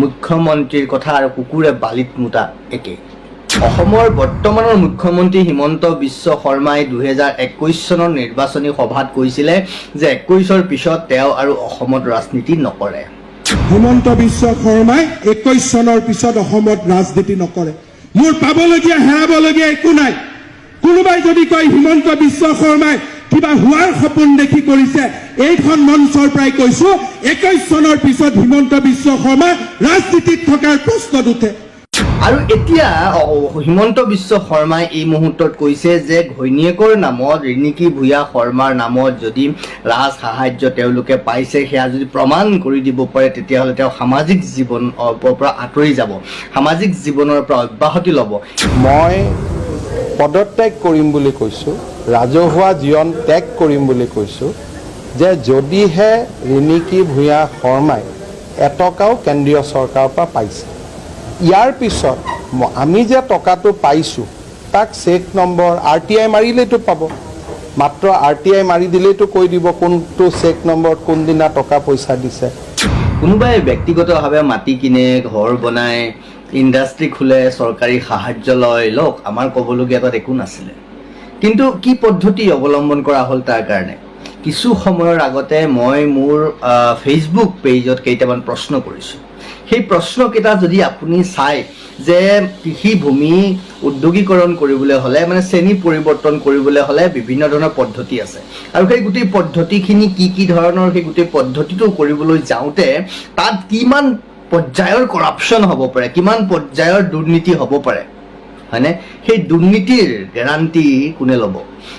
মুখ্যমন্ত্ৰীৰ কথা আৰু কুকুৰে বালিত মুতা একে। অসমৰ বৰ্তমানৰ মুখ্যমন্ত্ৰী হিমন্ত বিশ্ব শৰ্মাই 2021 চনৰ নিৰ্বাচনী সভাত কৈছিলে যে 21ৰ পিছত তেওঁ আৰু অসমত ৰাজনীতি নকৰে। হিমন্ত বিশ্ব শৰ্মাই 21 চনৰ পিছত অসমত ৰাজনীতি নকৰে। মোৰ পাবলগীয়া হেৰাবলগীয়া একো নাই। কোনোবাই যদি কয় হিমন্ত বিশ্ব শৰ্মাই কিবা হোৱাৰ সপোন দেখি কৰিছে, এইখন মঞ্চৰ পৰাই কৈছো 21 চনৰ পিছত হিমন্ত বিশ্ব শৰ্মা ৰাজনীতিত থকাৰ প্ৰশ্ন উঠে। আৰু এতিয়া হিমন্ত বিশ্ব শৰ্মাই এই মুহূৰ্তত কৈছে যে ঘৈণীয়েকৰ নামত ৰিণিকী ভূঞা শৰ্মাৰ নামত যদি ৰাজ সাহায্য তেওঁলোকে পাইছে, সেয়া যদি প্ৰমাণ কৰি দিব পাৰে, তেতিয়াহ'লে তেওঁ সামাজিক জীৱনৰ পৰা আঁতৰি যাব, সামাজিক জীৱনৰ পৰা অব্যাহতি ল'ব। মই পদত্যাগ কৰিম বুলি কৈছোঁ, ৰাজহুৱা জীৱন ত্যাগ কৰিম বুলি কৈছোঁ, যে যদিহে ৰিণিকী ভূঞা শৰ্মাই এটকাও কেন্দ্ৰীয় চৰকাৰৰ পৰা পাইছে, ইয়াৰ পিছত আমি যে টকাটো পাইছোঁ তাক চেক নম্বৰ RTI মাৰিলেইতো পাব। মাত্ৰ RTI মাৰি দিলেইতো কৈ দিব কোনটো চেক নম্বৰত কোনদিনা টকা পইচা দিছে। কোনোবাই ব্যক্তিগতভাৱে মাটি কিনে, ঘৰ বনায়, ইণ্ডাষ্ট্ৰি খোলে, চৰকাৰী সাহায্য লওক, আমাৰ ক'বলগীয়া তাত একো নাছিলে। কিন্তু কি পদ্ধতি অৱলম্বন কৰা হ'ল তাৰ কাৰণে কিছু সময়ৰ আগতে মই মোৰ ফেচবুক পেজত কেইটামান প্ৰশ্ন কৰিছোঁ। সেই প্ৰশ্নকেইটা যদি আপুনি চায় যে কৃষি ভূমি উদ্যোগীকৰণ কৰিবলৈ হ'লে, মানে শ্ৰেণী পৰিৱৰ্তন কৰিবলৈ হ'লে বিভিন্ন ধৰণৰ পদ্ধতি আছে, আৰু সেই গোটেই পদ্ধতিখিনি কি ধৰণৰ, সেই গোটেই পদ্ধতিটো কৰিবলৈ যাওঁতে তাত কিমান পৰ্যায়ৰ কৰাপশ্যন হ'ব পাৰে, কিমান পৰ্যায়ৰ দুৰ্নীতি হ'ব পাৰে, হয়নে? সেই দুৰ্নীতিৰ গেৰাণ্টি কোনে ল'ব,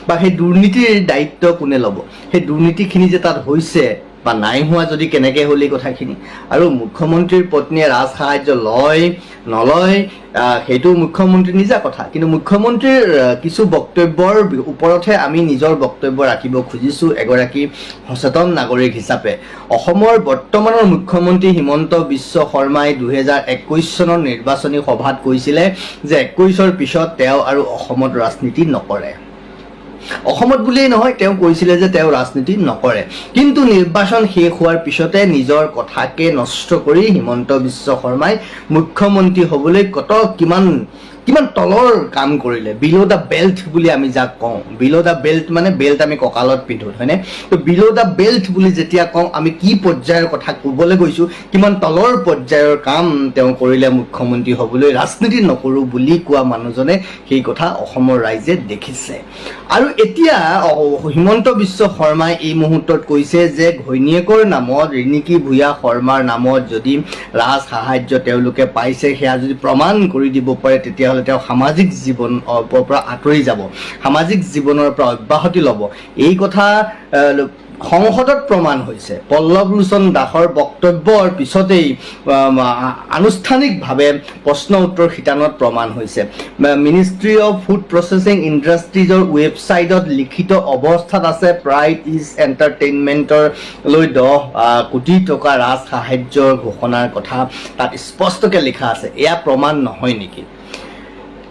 বা সেই দুৰ্নীতিৰ দায়িত্ব কোনে ল'ব? সেই দুৰ্নীতিখিনি যে তাত হৈছে বা নাই হোৱা যদি কেনেকৈ হ'ল এই কথাখিনি, আৰু মুখ্যমন্ত্ৰীৰ পত্নীয়ে ৰাজ সাহায্য লয় নলয় সেইটো মুখ্যমন্ত্ৰীৰ নিজা কথা। কিন্তু মুখ্যমন্ত্ৰীৰ কিছু বক্তব্যৰ ওপৰতহে আমি নিজৰ বক্তব্য ৰাখিব খুজিছোঁ এগৰাকী সচেতন নাগৰিক হিচাপে। অসমৰ বৰ্তমানৰ মুখ্যমন্ত্ৰী হিমন্ত বিশ্ব শৰ্মাই 2021 চনৰ নিৰ্বাচনী সভাত কৈছিলে যে 21ৰ পিছত তেওঁ আৰু অসমত ৰাজনীতি নকৰে। অসমত বুলিয়েই নহয়, তেওঁ কৈছিলে যে তেওঁ ৰাজনীতি নকৰে। কিন্তু নিৰ্বাচন শেষ হোৱাৰ পিছতে নিজৰ কথাকে নষ্ট কৰি হিমন্ত বিশ্ব শৰ্মাই মুখ্যমন্ত্ৰী হ'বলৈ কিমান তলৰ কাম কৰিলে। বিল' দ্য বেল্ট বুলি আমি যাক কওঁ, বিল' দ্য বেল্ট মানে বেল্ট আমি কঁকালত পিন্ধোঁ, হয়নে? তো বিল' দ্য বেল্ট বুলি যেতিয়া কওঁ, আমি কি পৰ্যায়ৰ কথা ক'বলৈ গৈছোঁ, কিমান তলৰ পৰ্যায়ৰ কাম তেওঁ কৰিলে মুখ্যমন্ত্ৰী হ'বলৈ। ৰাজনীতি নকৰোঁ বুলি কোৱা মানুহজনে সেই কথা অসমৰ ৰাইজে দেখিছে। আৰু এতিয়া হিমন্ত বিশ্ব শৰ্মাই এই মুহূৰ্তত কৈছে যে ঘৈণীয়েকৰ নামত ৰিণিকী ভূঞা শৰ্মাৰ নামত যদি ৰাজ সাহায্য তেওঁলোকে পাইছে, সেয়া যদি প্ৰমাণ কৰি দিব পাৰে, তেতিয়াহ'লে তেওঁ সামাজিক জীৱনৰ পৰা আঁতৰি যাব, সামাজিক জীৱনৰ পৰা অব্যাহতি ল'ব। এই কথা সংসদত প্ৰমাণ হৈছে। পল্লৱ লোচন দাসৰ বক্তব্যৰ পিছতেই আনুষ্ঠানিকভাৱে প্ৰশ্ন উত্তৰ শিতানত প্ৰমাণ হৈছে। মিনিষ্ট্ৰী অফ ফুড প্ৰচেছিং ইণ্ডাষ্ট্ৰিজৰ ৱেবছাইটত লিখিত অৱস্থাত আছে প্ৰাইড ইজ এণ্টাৰটেইনমেণ্টৰ লৈ 10 কোটি টকা ৰাজ সাহায্যৰ ঘোষণাৰ কথা তাত স্পষ্টকৈ লিখা আছে। এয়া প্ৰমাণ নহয় নেকি?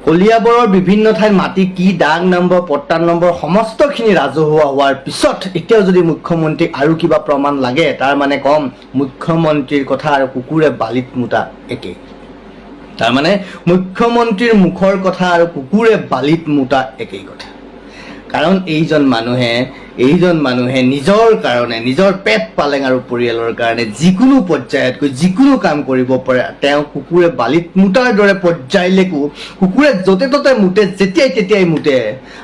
কলিয়াবৰৰ বিভিন্ন ঠাইত মাটি কি দাগ নম্বৰ, পট্টা নম্বৰ সমস্তখিনি ৰাজহুৱা হোৱাৰ পিছত এতিয়াও যদি মুখ্যমন্ত্ৰীক আৰু কিবা প্ৰমাণ লাগে, তাৰ মানে কম মুখ্যমন্ত্ৰীৰ কথা আৰু কুকুৰে বালিত মুতা একে। তাৰমানে মুখ্যমন্ত্ৰীৰ মুখৰ কথা আৰু কুকুৰে বালিত মুতা একেই কথা। কাৰণ এইজন মানুহে নিজৰ কাৰণে, নিজৰ পেট পালেং আৰু পৰিয়ালৰ কাৰণে যিকোনো পৰ্যায়তকৈ যিকোনো কাম কৰিব পাৰে। তেওঁ কুকুৰে বালিত মুটাৰ দৰে পৰ্যায়লৈকো কুকুৰে য'তে ত'তে মুতে, যেতিয়াই তেতিয়াই মুতে,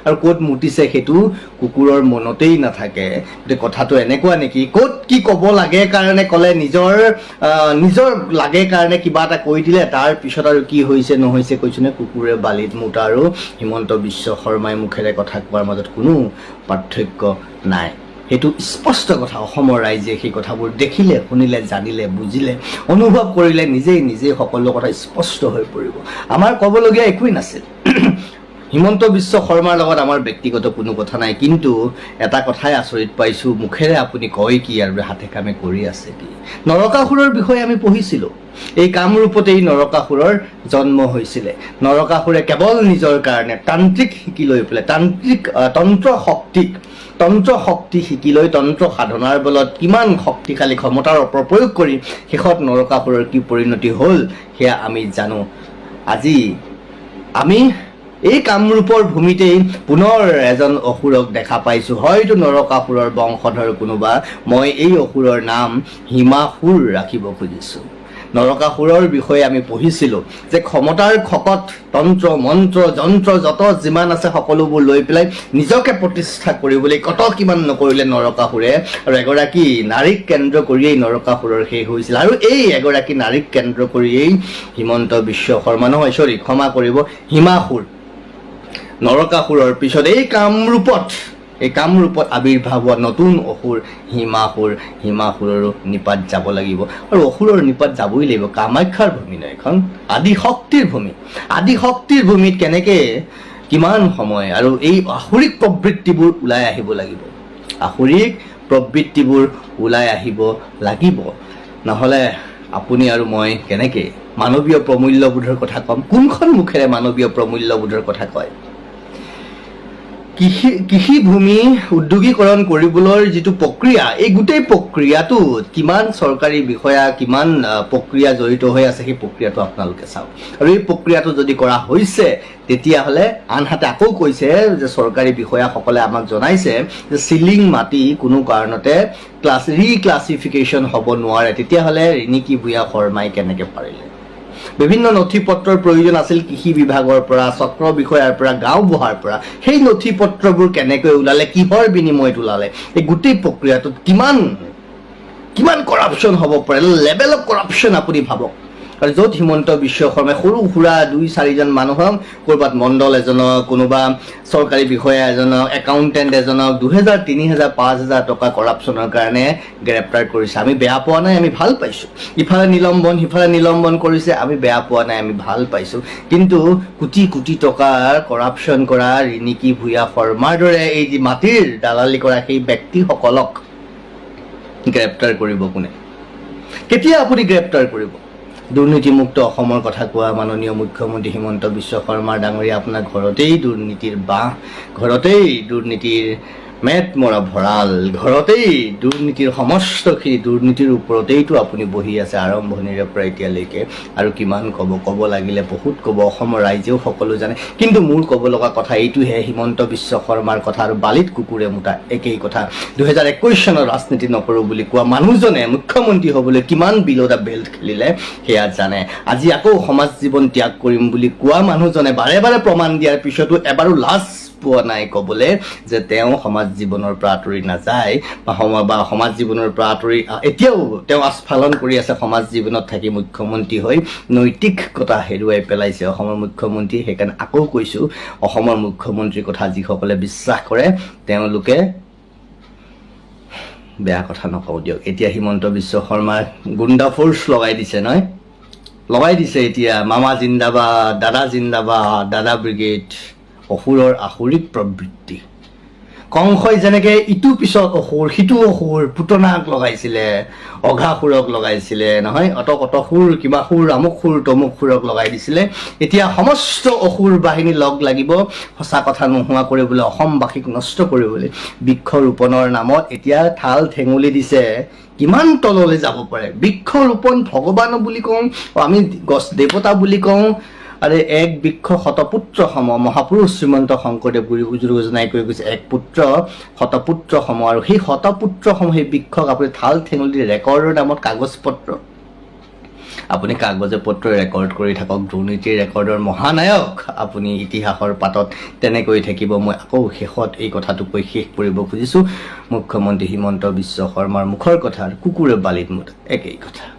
আৰু ক'ত মুতিছে সেইটো কুকুৰৰ মনতেই নাথাকে। গতিকে কথাটো এনেকুৱা নেকি, ক'ত কি ক'ব লাগে কাৰণে ক'লে, নিজৰ লাগে কাৰণে কিবা এটা কৈ দিলে, তাৰ পিছত আৰু কি হৈছে নহৈছে কৈছোনে, কুকুৰে বালিত মুটা আৰু হিমন্ত বিশ্ব শৰ্মাই মুখেৰে কথা কোৱাৰ মাজত কোনো পাৰ্থক্য নাই। সেইটো স্পষ্ট কথা। অসমৰ ৰাইজে সেই কথাবোৰ দেখিলে, শুনিলে, জানিলে, বুজিলে, অনুভৱ কৰিলে, নিজেই সকলো কথা স্পষ্ট হৈ পৰিব। আমাৰ ক'বলগীয়া একোৱেই নাছিল। হিমন্ত বিশ্ব শৰ্মাৰ লগত আমাৰ ব্যক্তিগত কোনো কথা নাই, কিন্তু এটা কথাই আচৰিত পাইছোঁ, মুখেৰে আপুনি কয় কি আৰু হাতে কামে কৰি আছে কি? নৰকাসুৰৰ বিষয়ে আমি পঢ়িছিলোঁ। এই কামৰূপতেই নৰকাসুৰৰ জন্ম হৈছিলে। নৰকাসুৰে কেৱল নিজৰ কাৰণে তান্ত্ৰিক শিকি লৈ পেলাই, তন্ত্ৰ শক্তিক তন্ত্ৰ শক্তি শিকি লৈ তন্ত্ৰ সাধনাৰ বলত কিমান শক্তিশালী ক্ষমতাৰ অপপ্ৰয়োগ কৰি শেষত নৰকাসুৰৰ কি পৰিণতি হ'ল সেয়া আমি জানো। আজি আমি এই কামৰূপৰ ভূমিতেই পুনৰ এজন অসুৰক দেখা পাইছোঁ, হয়তো নৰকাসুৰৰ বংশধৰ কোনোবা। মই এই অসুৰৰ নাম হিমাসুৰ ৰাখিব খুজিছোঁ। নৰকাসুৰৰ বিষয়ে আমি পঢ়িছিলোঁ যে ক্ষমতাৰ খকত তন্ত্ৰ মন্ত্ৰ যন্ত্ৰ যত যিমান আছে সকলোবোৰ লৈ পেলাই নিজকে প্ৰতিষ্ঠা কৰিবলৈ কত কিমান নকৰিলে নৰকাসুৰে, আৰু এগৰাকী নাৰীক কেন্দ্ৰ কৰিয়েই নৰকাসুৰৰ শেষ হৈছিল। আৰু এই এগৰাকী নাৰীক কেন্দ্ৰ কৰিয়েই হিমন্ত বিশ্ব শৰ্মা নহয়, ক্ষমা কৰিব, হিমাসুৰ নৰকাসুৰৰ পিছত এই কামৰূপত আৱিৰ্ভাৱ হোৱা নতুন অসুৰ হিমাসুৰৰো নিপাত যাব লাগিব। আৰু অসুৰৰ নিপাত যাবই লাগিব। কামাখ্যাৰ ভূমি নহয়, এখন আদিশক্তিৰ ভূমিত কেনেকৈ কিমান সময় আৰু এই আসুৰিক প্ৰবৃত্তিবোৰ ওলাই আহিব লাগিব। নহ'লে আপুনি আৰু মই কেনেকৈ মানৱীয় প্ৰমূল্যবোধৰ কথা ক'ম? কোনখন মুখেৰে মানৱীয় প্ৰমূল্যবোধৰ কথা কয়? কৃষি ভূমি উদ্যোগীকৰণ কৰিবলৈ যিটো প্ৰক্ৰিয়া, এই গোটেই প্ৰক্ৰিয়াটোত কিমান চৰকাৰী বিষয়া কিমান প্ৰক্ৰিয়া জড়িত হৈ আছে সেই প্ৰক্ৰিয়াটো আপোনালোকে চাওক। আৰু এই প্ৰক্ৰিয়াটো যদি কৰা হৈছে তেতিয়াহ'লে আনহাতে আকৌ কৈছে যে চৰকাৰী বিষয়াসকলে আমাক জনাইছে যে চিলিং মাটি কোনো কাৰণতে ৰিক্লাছিফিকেশ্যন হ'ব নোৱাৰে। তেতিয়াহ'লে ৰিণিকী ভূঞা শৰ্মাই কেনেকৈ পাৰিলে? বিভিন্ন নথি পত্ৰৰ প্ৰয়োজন আছিল কৃষি বিভাগৰ পৰা, চক্ৰ বিষয়াৰ পৰা, গাঁও বুঢ়াৰ পৰা। সেই নথি পত্ৰবোৰ কেনেকৈ ওলালে, কিহৰ বিনিময়ত ওলালে? এই গোটেই প্ৰক্ৰিয়াটোত কিমান কৰাপশ্যন হ'ব পাৰে? লেভেল অফ কৰাপশ্যন আপুনি ভাবক। আৰু য'ত হিমন্ত বিশ্ব শৰ্মাই সৰু সুৰা 2-4জন মানুহক, ক'ৰবাত মণ্ডল এজনক, কোনোবা চৰকাৰী বিষয়া এজনক, একাউণ্টেণ্ট এজনক 2,000, 3,000, 5,000 টকা কৰাপশ্যনৰ কাৰণে গ্ৰেপ্তাৰ কৰিছে। আমি বেয়া পোৱা নাই, আমি ভাল পাইছোঁ। ইফালে নিলম্বন কৰিছে, আমি বেয়া পোৱা নাই, আমি ভাল পাইছোঁ। কিন্তু কোটি কোটি টকাৰ কৰাপশ্যন কৰা ৰিণিকী ভূঞা শৰ্মাৰ দৰে এই যি মাটিৰ দালালি কৰা সেই ব্যক্তিসকলক গ্ৰেপ্তাৰ কৰিব কোনে? কেতিয়া আপুনি গ্ৰেপ্তাৰ কৰিব? দুৰ্নীতিমুক্ত অসমৰ কথা কোৱা মাননীয় মুখ্যমন্ত্ৰী হিমন্ত বিশ্ব শৰ্মা ডাঙৰীয়া, আপোনাৰ ঘৰতেই দুৰ্নীতিৰ বাঁহ, ঘৰতেই দুৰ্নীতিৰ মেট মৰা ভঁৰাল, ঘৰতেই দুৰ্নীতিৰ সমস্তখিনি দুৰ্নীতিৰ ওপৰতেইতো আপুনি বহি আছে আৰম্ভণিৰে পৰা এতিয়ালৈকে। আৰু কিমান ক'ব লাগিলে বহুত ক'ব, অসমৰ ৰাইজেও সকলো জানে। কিন্তু মোৰ ক'ব লগা কথা এইটোহে, হিমন্ত বিশ্ব শৰ্মাৰ কথা আৰু বালিত কুকুৰে মুতা একেই কথা। 2021 চনৰ ৰাজনীতি নকৰোঁ বুলি কোৱা মানুহজনে মুখ্যমন্ত্ৰী হ'বলৈ কিমান বিল' দা বেল্ট খেলিলে সেয়া জানে। আজি আকৌ সমাজ জীৱন ত্যাগ কৰিম বুলি কোৱা মানুহজনে বাৰে বাৰে প্ৰমাণ দিয়াৰ পিছতো এবাৰো লাজ পোৱা নাই ক'বলৈ যে তেওঁ সমাজ জীৱনৰ পৰা আঁতৰি নাযায় বা সমাজ জীৱনৰ পৰা আঁতৰি এতিয়াও তেওঁ আস্ফালন কৰি আছে সমাজ জীৱনত থাকি মুখ্যমন্ত্ৰী হৈ। নৈতিকতা হেৰুৱাই পেলাইছে অসমৰ মুখ্যমন্ত্ৰী। সেইকাৰণে আকৌ কৈছোঁ, অসমৰ মুখ্যমন্ত্ৰীৰ কথা যিসকলে বিশ্বাস কৰে তেওঁলোকে বেয়া কথা নকওঁ দিয়ক। এতিয়া হিমন্ত বিশ্ব শৰ্মাৰ গুণ্ডা ফ'ৰ্চ লগাই দিছে এতিয়া। মামা জিন্দাবাদ, দাদা জিন্দাবাদ, দাদা ব্ৰিগেড। অসুৰৰ আসুৰিক প্ৰবৃত্তি। কংসই যেনেকৈ ইটো পিছত অসুৰ, সিটো অসুৰ, পুতনাক লগাইছিলে, অঘাসুৰক লগাইছিলে নহয়, অত সুৰ, কিবা সুৰ, আমুক সুৰ, তমুক সুৰক লগাই দিছিলে। এতিয়া সমস্ত অসুৰ বাহিনী লগ লাগিব সঁচা কথা নোহোৱা কৰিবলৈ, অসমবাসীক নষ্ট কৰিবলৈ। বৃক্ষৰোপণৰ নামত এতিয়া ঠাল ঠেঙুলি দিছে। কিমান তললৈ যাব পাৰে? বৃক্ষৰোপণ ভগৱান বুলি কওঁ, আমি গছ দেৱতা বুলি কওঁ। আৰে এক বৃক্ষ শতপুত্ৰ সম, মহাপুৰুষ শ্ৰীমন্ত শংকৰদেৱ গুৰুজনাই কৈ গৈছে এক পুত্ৰ শতপুত্ৰ সম। আৰু সেই শতপুত্ৰ সম সেই বৃক্ষক আপুনি ঠাল ঠেঙুলি ৰেকৰ্ডৰ নামত কাগজ পত্ৰ, আপুনি কাগজে পত্ৰ ৰেকৰ্ড কৰি থাকক। দুৰ্নীতিৰ ৰেকৰ্ডৰ মহানায়ক আপুনি ইতিহাসৰ পাতত তেনেকৈ থাকিব। মই আকৌ শেষত এই কথাটো কৈ শেষ কৰিব খুজিছোঁ, মুখ্যমন্ত্ৰী হিমন্ত বিশ্ব শৰ্মাৰ মুখৰ কথা কুকুৰে বালিত মুতা একেই কথা।